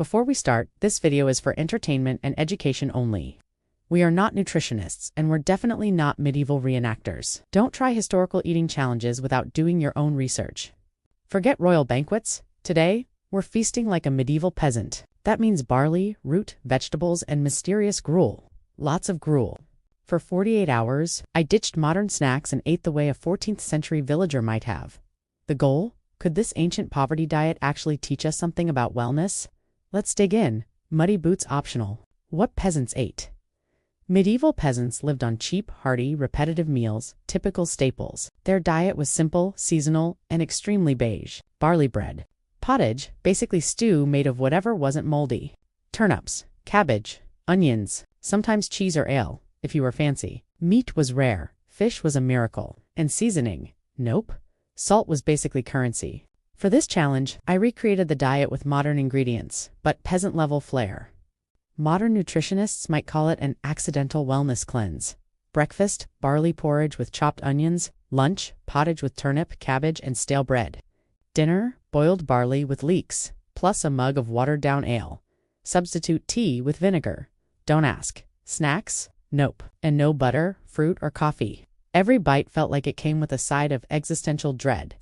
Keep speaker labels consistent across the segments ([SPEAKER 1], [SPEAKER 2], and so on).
[SPEAKER 1] Before we start, this video is for entertainment and education only. We are not nutritionists, and we're definitely not medieval reenactors. Don't try historical eating challenges without doing your own research. Forget royal banquets. Today, we're feasting like a medieval peasant. That means barley, root, vegetables, and mysterious gruel. Lots of gruel. For 48 hours, I ditched modern snacks and ate the way a 14th century villager might have. The goal? Could this ancient poverty diet actually teach us something about wellness? Let's dig in. Muddy boots optional. What peasants ate. Medieval peasants lived on cheap, hearty, repetitive meals, typical staples. Their diet was simple, seasonal, and extremely beige. Barley bread. Pottage, basically stew made of whatever wasn't moldy. Turnips, cabbage, onions, sometimes cheese or ale, if you were fancy. Meat was rare, fish was a miracle, and seasoning, nope. Salt was basically currency. For this challenge, I recreated the diet with modern ingredients, but peasant-level flair. Modern nutritionists might call it an accidental wellness cleanse. Breakfast, barley porridge with chopped onions. Lunch, pottage with turnip, cabbage, and stale bread. Dinner, boiled barley with leeks, plus a mug of watered-down ale. Substitute tea with vinegar. Don't ask. Snacks? Nope. And no butter, fruit, or coffee. Every bite felt like it came with a side of existential dread.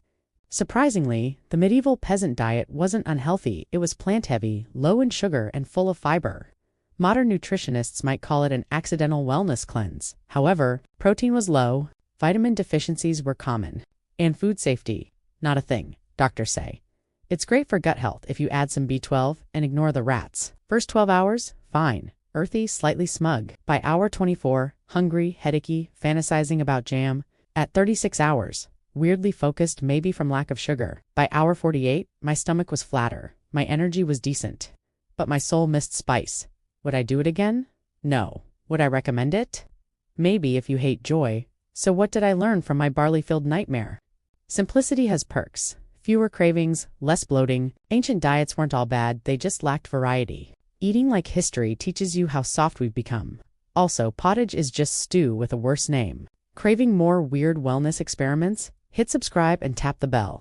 [SPEAKER 1] Surprisingly, the medieval peasant diet wasn't unhealthy. It was plant-heavy, low in sugar, and full of fiber. Modern nutritionists might call it an accidental wellness cleanse. However, protein was low, vitamin deficiencies were common, and food safety, not a thing, doctors say. It's great for gut health if you add some B12 and ignore the rats. First 12 hours? Fine. Earthy, slightly smug. By hour 24, hungry, headachy, fantasizing about jam. At 36 hours, weirdly focused, maybe from lack of sugar. By hour 48, my stomach was flatter. My energy was decent. But my soul missed spice. Would I do it again? No. Would I recommend it? Maybe if you hate joy. So what did I learn from my barley-filled nightmare? Simplicity has perks. Fewer cravings, less bloating. Ancient diets weren't all bad, they just lacked variety. Eating like history teaches you how soft we've become. Also, pottage is just stew with a worse name. Craving more weird wellness experiments? Hit subscribe and tap the bell.